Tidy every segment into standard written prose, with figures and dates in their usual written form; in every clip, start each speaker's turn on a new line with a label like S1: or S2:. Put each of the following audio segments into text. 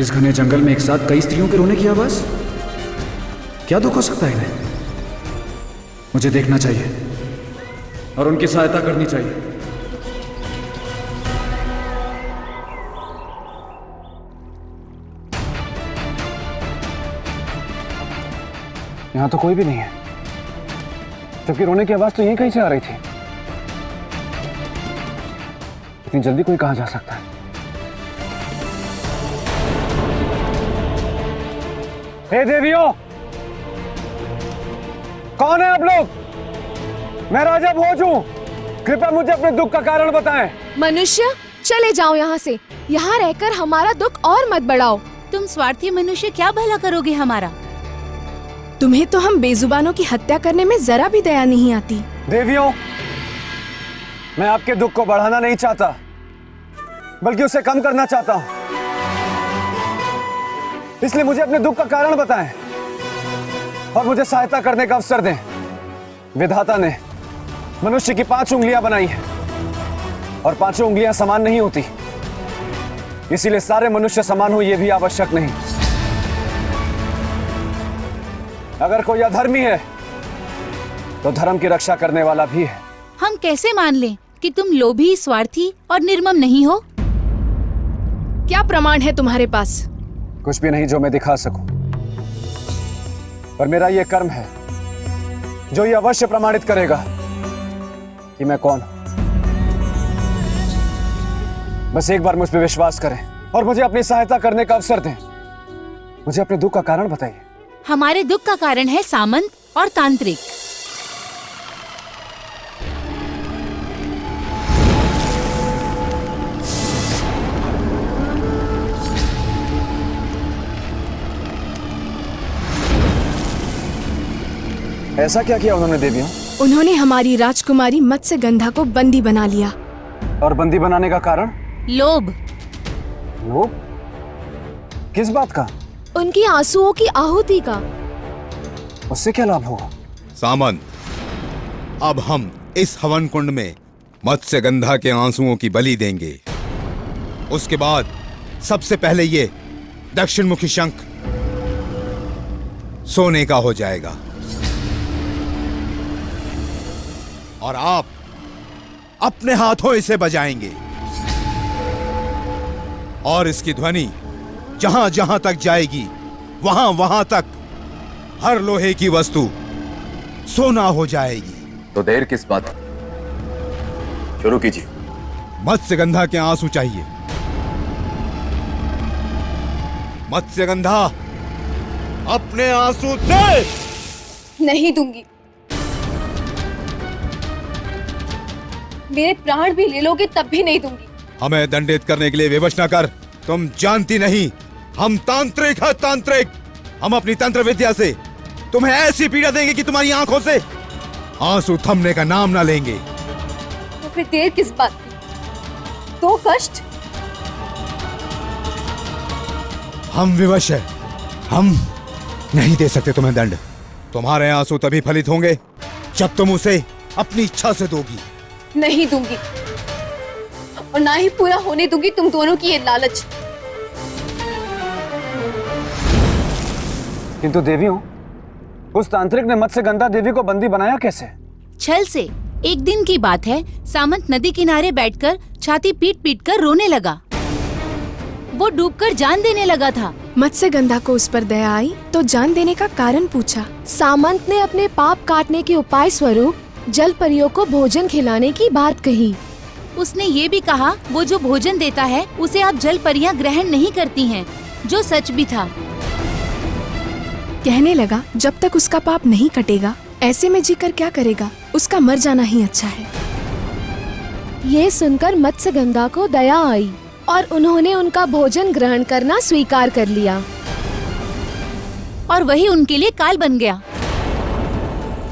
S1: इस घने जंगल में एक साथ कई स्त्रियों के रोने की आवाज, क्या दुख हो सकता है इन्हें? मुझे देखना चाहिए और उनकी सहायता करनी चाहिए।
S2: यहां तो कोई भी नहीं है, जबकि रोने की आवाज तो यहीं कहीं से आ रही थी। इतनी जल्दी कोई कहां जा सकता है? हे देवियों, कौन है आप लोग? मैं राजा भोज हूं, कृपया मुझे अपने दुख का कारण बताएं।
S3: मनुष्य, चले जाओ यहाँ से। यहाँ रहकर हमारा दुख और मत बढ़ाओ।
S4: तुम स्वार्थी मनुष्य क्या भला करोगे हमारा?
S3: तुम्हें तो हम बेजुबानों की हत्या करने में जरा भी दया नहीं आती।
S2: देवियों, मैं आपके दुख को बढ़ाना नहीं चाहता, बल्कि उसे कम करना चाहता हूं। इसलिए मुझे अपने दुख का कारण बताएं और मुझे सहायता करने का अवसर दें। विधाता ने मनुष्य की 5 उंगलियां बनाई हैं और 5 उंगलियां समान नहीं होती, इसीलिए सारे मनुष्य समान हो यह भी आवश्यक नहीं। अगर कोई अधर्मी है तो धर्म की रक्षा करने वाला भी है।
S4: हम कैसे मान लें कि तुम लोभी, स्वार्थी और निर्मम नहीं हो?
S3: क्या प्रमाण है तुम्हारे पास?
S2: कुछ भी नहीं जो मैं दिखा सकूं, पर मेरा यह कर्म है जो ये अवश्य प्रमाणित करेगा कि मैं कौन हूं। बस एक बार मुझ पर विश्वास करें और मुझे अपनी सहायता करने का अवसर दें। मुझे अपने दुख का कारण बताइए।
S4: हमारे दुख का कारण है सामंत और तांत्रिक।
S2: ऐसा क्या किया उन्होंने देवियों?
S3: उन्होंने हमारी राजकुमारी मत्स्यगंधा को बंदी बना लिया।
S2: और बंदी बनाने का कारण?
S4: लोभ।
S2: लोभ? किस बात का?
S3: उनकी आंसुओं की आहुति का।
S2: उससे क्या लाभ होगा?
S5: सामंत, अब हम इस हवन कुंड में मत्स्यगंधा के आंसुओं की बलि देंगे। उसके बाद सबसे पहले ये दक्षिण मुखी शंख सोने का हो जाएगा और आप अपने हाथों इसे बजाएंगे और इसकी ध्वनि जहां जहां तक जाएगी वहां वहां तक हर लोहे की वस्तु सोना हो जाएगी।
S6: तो देर किस बात की? शुरू कीजिए।
S5: मत्स्यगंधा के आंसू चाहिए। मत्स्यगंधा, अपने आंसू दे।
S7: नहीं दूंगी। मेरे प्राण भी ले लोगे तब भी नहीं दूंगी।
S5: हमें दंडित करने के लिए विवश न कर। तुम जानती नहीं, हम तांत्रिक हैं, तांत्रिक। हम अपनी तंत्र विद्या से तुम्हें ऐसी पीड़ा देंगे कि तुम्हारी आंखों से आंसू थमने का नाम ना लेंगे।
S7: तो फिर देर किस बात की? तो कष्ट?
S5: हम विवश हैं। हम नहीं दे सकते तुम्हें दंड। तुम्हारे आंसू तभी फलित होंगे जब तुम उसे अपनी इच्छा से दोगी।
S7: नहीं दूंगी और ना ही पूरा होने दूंगी तुम दोनों की ये लालच।
S2: किंतु देवियों, उस तांत्रिक ने मत्स्यगंधा देवी को बंदी बनाया कैसे?
S4: छल से। एक दिन की बात है, सामंत नदी किनारे बैठकर छाती पीट पीट कर रोने लगा। वो डूबकर जान देने लगा था।
S3: मत्स्यगंधा को उस पर दया आई तो जान देने का कारण पूछा। सामंत ने अपने पाप काटने के उपाय स्वरूप जल परियों को भोजन खिलाने की बात कही।
S4: उसने ये भी कहा वो जो भोजन देता है उसे आप जल परियां ग्रहण नहीं करती हैं, जो सच भी था।
S3: कहने लगा जब तक उसका पाप नहीं कटेगा ऐसे में जीकर क्या करेगा, उसका मर जाना ही अच्छा है। ये सुनकर मत्स्यगंधा को दया आई और उन्होंने उनका भोजन ग्रहण करना स्वीकार कर लिया
S4: और वही उनके लिए काल बन गया।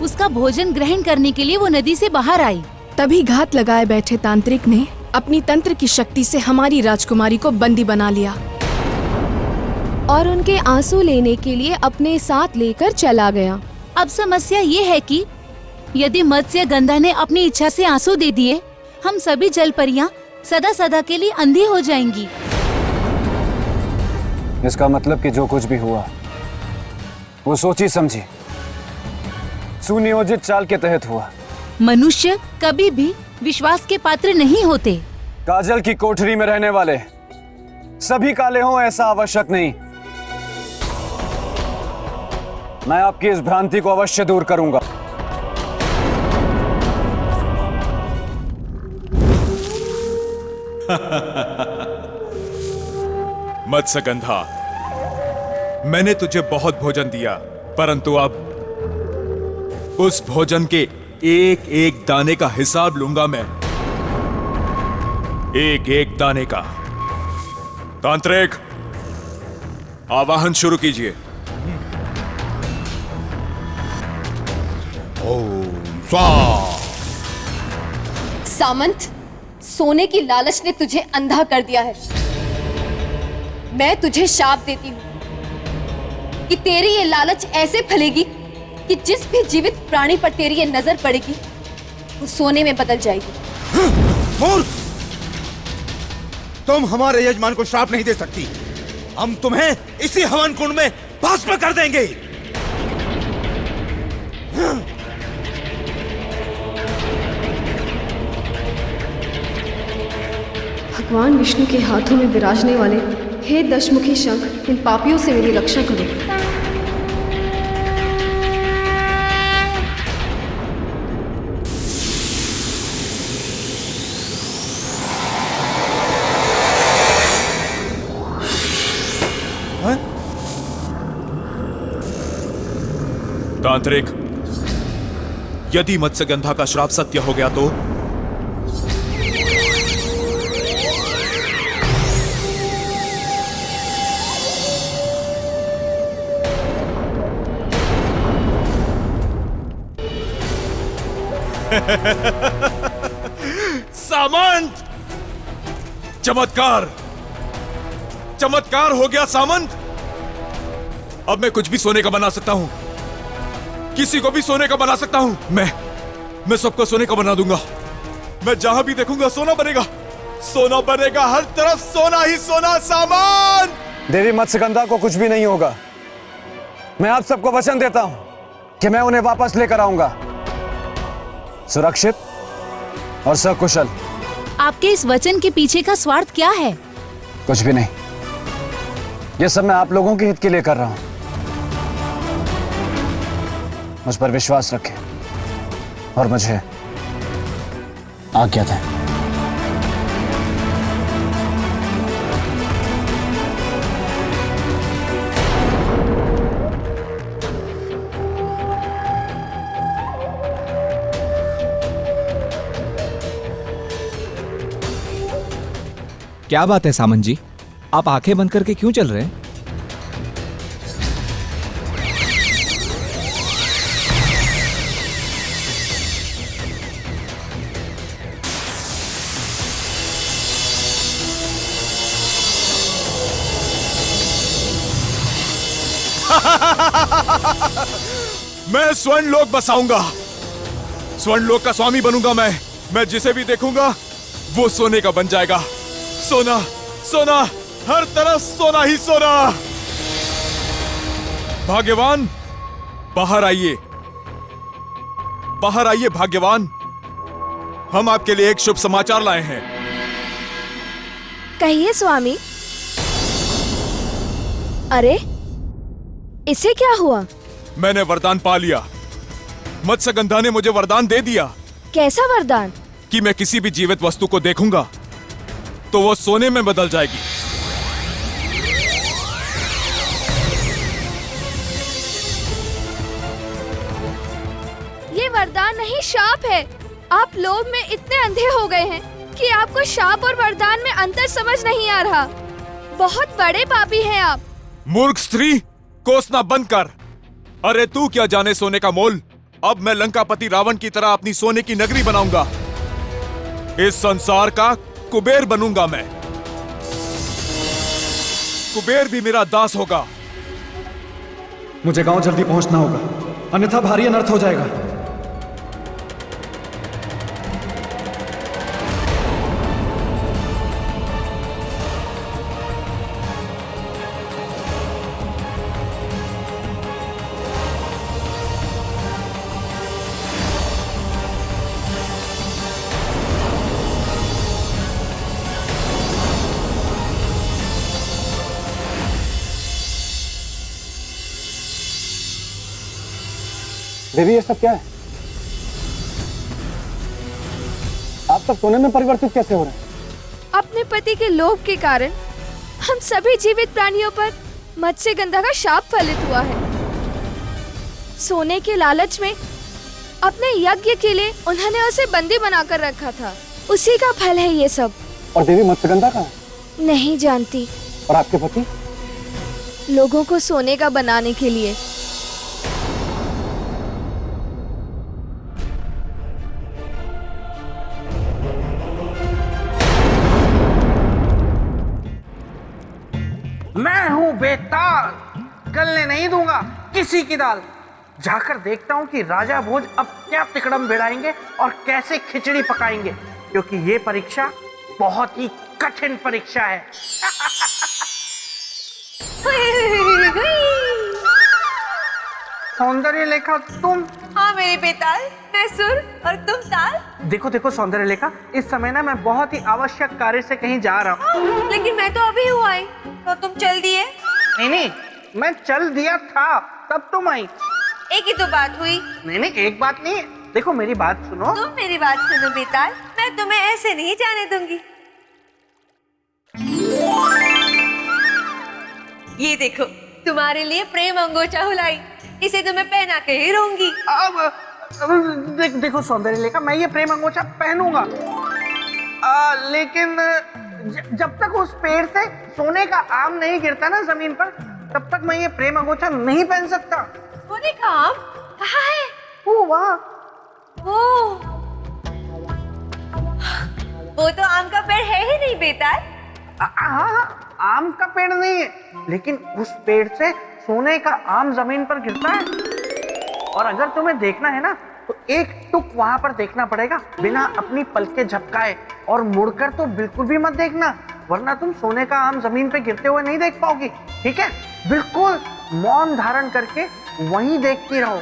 S4: उसका भोजन ग्रहण करने के लिए वो नदी से बाहर आई।
S3: तभी घात लगाए बैठे तांत्रिक ने अपनी तंत्र की शक्ति से हमारी राजकुमारी को बंदी बना लिया और उनके आंसू लेने के लिए अपने साथ लेकर चला गया।
S4: अब समस्या ये है कि यदि मत्स्यगंधा ने अपनी इच्छा से आंसू दे दिए, हम सभी जल परियां सदा सदा के लिए अंधी हो जाएंगी।
S2: इसका मतलब कि जो कुछ भी हुआ वो सोची समझी सुनियोजित चाल के तहत हुआ।
S4: मनुष्य कभी भी विश्वास के पात्र नहीं होते।
S2: काजल की कोठरी में रहने वाले सभी काले हों ऐसा आवश्यक नहीं। मैं आपकी इस भ्रांति को अवश्य दूर करूंगा।
S5: मत्स्यगंधा, मैंने तुझे बहुत भोजन दिया, परंतु अब उस भोजन के एक एक दाने का हिसाब लूंगा मैं, एक एक दाने का। तांत्रिक, आवाहन शुरू कीजिए। ओम स्वाहा।
S7: सामंत, सोने की लालच ने तुझे अंधा कर दिया है। मैं तुझे शाप देती हूं कि तेरी ये लालच ऐसे फलेगी कि जिस भी जीवित प्राणी पर तेरी ये नजर पड़ेगी वो सोने में बदल जाएगी।
S5: मूर्ख! तुम हमारे यजमान को श्राप नहीं दे सकती। हम तुम्हें इसी हवन कुंड में भस्म कर देंगे।
S8: भगवान विष्णु के हाथों में विराजने वाले हे दशमुखी शंख, इन पापियों से मेरी रक्षा करो।
S5: तांत्रिक, यदि मत्स्यगंधा का श्राप सत्य हो गया तो सामंत! चमत्कार! चमत्कार हो गया सामंत! अब मैं कुछ भी सोने का बना सकता हूं, किसी को भी सोने का बना सकता हूं। मैं सबको सोने का बना दूंगा। मैं जहां भी देखूंगा सोना बनेगा, सोना बनेगा, हर तरफ सोना ही सोना। सामंत!
S2: देवी मत्स्यगंधा को कुछ भी नहीं होगा। मैं आप सबको वचन देता हूं कि मैं उन्हें वापस लेकर आऊंगा, सुरक्षित और सकुशल।
S4: आपके इस वचन के पीछे का स्वार्थ क्या है?
S2: कुछ भी नहीं, यह सब मैं आप लोगों के हित के लिए कर रहा हूं। मुझ पर विश्वास रखें और मुझे आज्ञा दें।
S9: क्या बात है सामंत जी, आप आंखें बंद करके क्यों चल रहे हैं?
S5: मैं स्वर्ण लोक बसाऊंगा, स्वर्ण लोक का स्वामी बनूंगा। मैं जिसे भी देखूंगा वो सोने का बन जाएगा। सोना सोना, हर तरफ सोना ही सोना। भाग्यवान, बाहर आइए, बाहर आइए भाग्यवान। हम आपके लिए एक शुभ समाचार लाए हैं।
S3: कहिए स्वामी। अरे, इसे क्या हुआ?
S5: मैंने वरदान पा लिया। मत्स्यगंधा ने मुझे वरदान दे दिया।
S3: कैसा वरदान?
S5: कि मैं किसी भी जीवित वस्तु को देखूंगा तो वो सोने में बदल जाएगी।
S3: ये वरदान नहीं, शाप है। आप लोभ में इतने अंधे हो गए हैं कि आपको शाप और वरदान में अंतर समझ नहीं आ रहा। बहुत बड़े पापी हैं आप।
S5: मूर्ख स्त्री, कोसना बंद कर। अरे तू क्या जाने सोने का मोल। अब मैं लंकापति रावण की तरह अपनी सोने की नगरी बनाऊंगा। इस संसार का कुबेर बनूंगा मैं। कुबेर भी मेरा दास होगा।
S1: मुझे गांव जल्दी पहुंचना होगा, अन्यथा भारी अनर्थ हो जाएगा।
S2: देवी, ये सब क्या है? आप सब सोने में परिवर्तित कैसे हो रहे हैं?
S3: अपने पति के लोभ के कारण हम सभी जीवित प्राणियों पर मत्स्यगंधा का शाप फलित हुआ है। सोने के लालच में अपने यज्ञ के लिए उन्होंने उसे बंदी बनाकर रखा था। उसी का फल है ये सब।
S2: और देवी, मत्स्यगंधा कहाँ है?
S3: नहीं जानती।
S2: और आपके पति?
S3: लोगों को सोने का बनाने के लिए।
S10: मैं हूँ बेताल, गलने नहीं दूंगा किसी की दाल। जाकर देखता हूँ कि राजा भोज अब क्या तिकड़म भिड़ाएंगे और कैसे खिचड़ी पकाएंगे, क्योंकि ये परीक्षा बहुत ही कठिन परीक्षा है। सौंदर्य लेखा तुम?
S7: हाँ मेरे बेताल, मैं सुर और तुम ताल।
S10: देखो देखो सौंदर्य लेखा, इस समय ना मैं बहुत ही आवश्यक कार्य से कहीं जा रहा हूँ।
S7: लेकिन मैं तो अभी हूँ आई, तो तुम चल दिए?
S10: नहीं, मैं चल दिया था तब तुम आई।
S7: एक ही तो बात हुई।
S10: नहीं, एक बात नहीं है। देखो मेरी बात सुनो।
S7: तुम मेरी बात सुनो बेताल, मैं तुम्हें ऐसे नहीं जाने दूंगी। ये देखो, तुम्हारे लिए प्रेम अंगोछा हुलाई, इसे तो मैं पहना के ही रहूंगी।
S10: देखो सौंदर्य लेखा, मैं ये प्रेम अंगोछा पहनूंगा, लेकिन जब तक उस पेड़ से सोने का आम नहीं गिरता ना जमीन पर, तब तक मैं ये प्रेम अंगोछा नहीं पहन सकता।
S7: सोने का आम कहाँ है?
S10: वो वहाँ।
S7: वो तो आम का पेड़ है ही नहीं बेताल।
S10: हाँ, आम का पेड़ नहीं है, लेकिन उस पेड़ से सोने का आम जमीन पर गिरता है। और अगर तुम्हें देखना है ना, तो एक टुक वहां पर देखना पड़ेगा, बिना अपनी पलकें झपकाए, और मुड़कर तो बिल्कुल भी मत देखना, वरना तुम सोने का आम जमीन पे गिरते हुए नहीं देख पाओगी। ठीक है? बिल्कुल मौन धारण करके वहीं देखती रहो।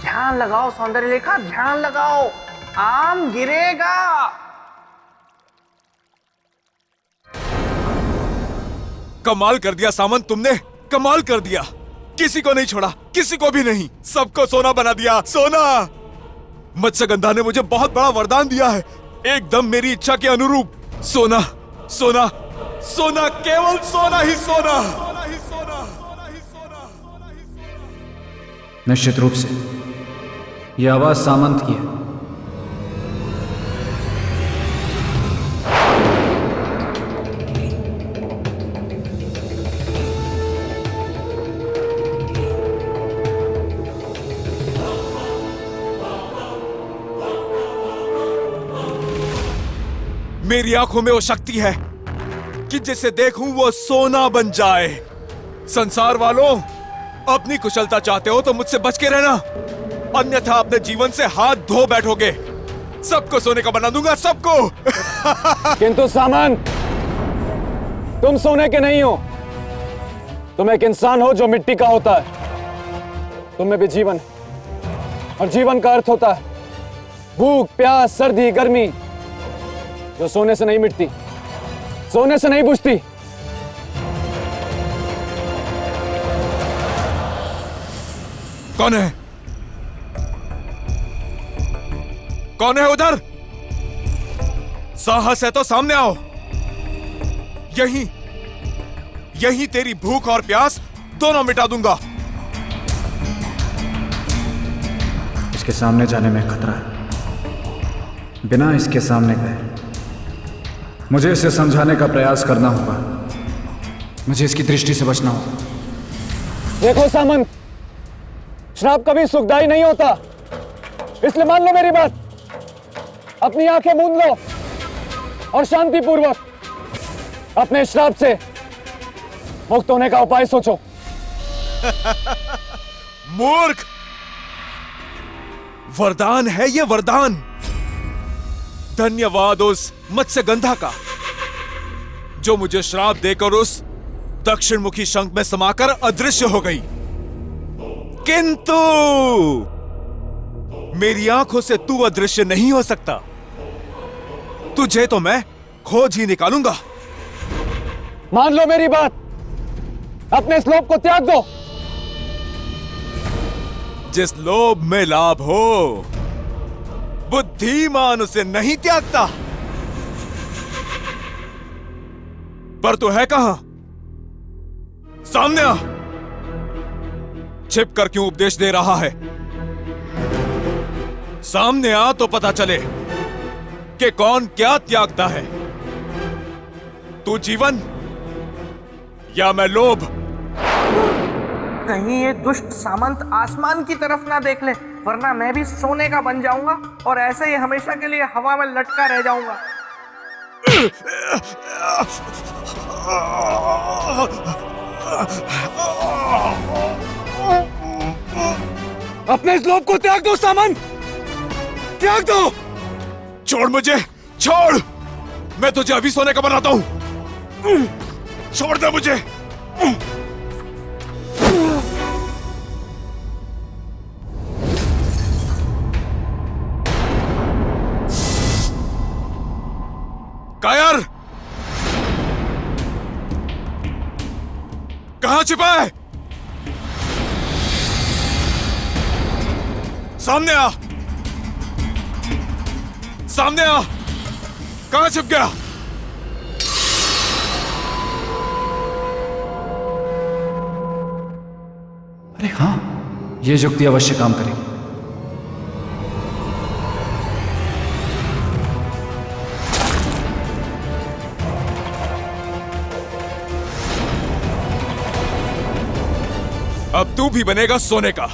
S10: ध्यान लगाओ सौंदर्य लेखा, ध्यान लगाओ, आम गिरेगा।
S5: कमाल कर दिया सामंत, तुमने कमाल कर दिया। किसी को नहीं छोड़ा, किसी को भी नहीं, सबको सोना बना दिया। सोना! मत्स्यगंधा ने मुझे बहुत बड़ा वरदान दिया है, एकदम मेरी इच्छा के अनुरूप। सोना, सोना, सोना, केवल सोना ही सोना।
S1: निश्चित रूप से यह आवाज सामंत की है।
S5: मेरी आंखों में वो शक्ति है कि जिसे देखूं वो सोना बन जाए। संसार वालों, अपनी कुशलता चाहते हो तो मुझसे बच के रहना, अन्यथा अपने जीवन से हाथ धो बैठोगे। सबको सोने का बना दूंगा, सबको।
S2: किंतु सामंत, तुम सोने के नहीं हो, तुम एक इंसान हो जो मिट्टी का होता है। तुम में भी जीवन है, और जीवन का अर्थ होता है भूख, प्यास, सर्दी, गर्मी, जो सोने से नहीं मिटती, सोने से नहीं बुझती।
S5: कौन है? कौन है उधर? साहस है तो सामने आओ। यही तेरी भूख और प्यास दोनों मिटा दूंगा।
S1: इसके सामने जाने में खतरा है। बिना इसके सामने गए मुझे इसे समझाने का प्रयास करना होगा। मुझे इसकी दृष्टि से बचना होगा।
S2: देखो सामंत, श्राप कभी सुखदायी नहीं होता, इसलिए मान लो मेरी बात। अपनी आंखें मूंद लो और शांतिपूर्वक अपने श्राप से मुक्त होने का उपाय सोचो।
S5: मूर्ख! वरदान है ये, वरदान। धन्यवाद उस मत्स्यगंधा का जो मुझे श्राप देकर उस दक्षिण मुखी शंख में समाकर अदृश्य हो गई। किंतु मेरी आंखों से तू अदृश्य नहीं हो सकता। तुझे तो मैं खोज ही निकालूंगा।
S2: मान लो मेरी बात, अपने इस लोभ को त्याग दो
S5: जिस लोभ में लाभ हो, बुद्धिमान उसे नहीं त्यागता। पर तू है कहां? सामने आ। छिप कर क्यों उपदेश दे रहा है? सामने आ तो पता चले कि कौन क्या त्यागता है। तू जीवन या मैं लोभ?
S10: कहीं ये दुष्ट सामंत आसमान की तरफ ना देख ले, वरना मैं भी सोने का बन जाऊंगा और ऐसे ही हमेशा के लिए हवा में लटका रह जाऊंगा।
S2: अपने इस लोभ को त्याग दो सामंत, त्याग दो।
S5: छोड़ मुझे, छोड़। मैं तुझे अभी सोने का बनाता हूं। छोड़ दे मुझे। कायर, कहां छिपा है? सामने आ, सामने आ। कहां छिप गया?
S1: अरे हाँ, ये युक्ति अवश्य काम करेगी।
S5: अब तू भी बनेगा सोने का।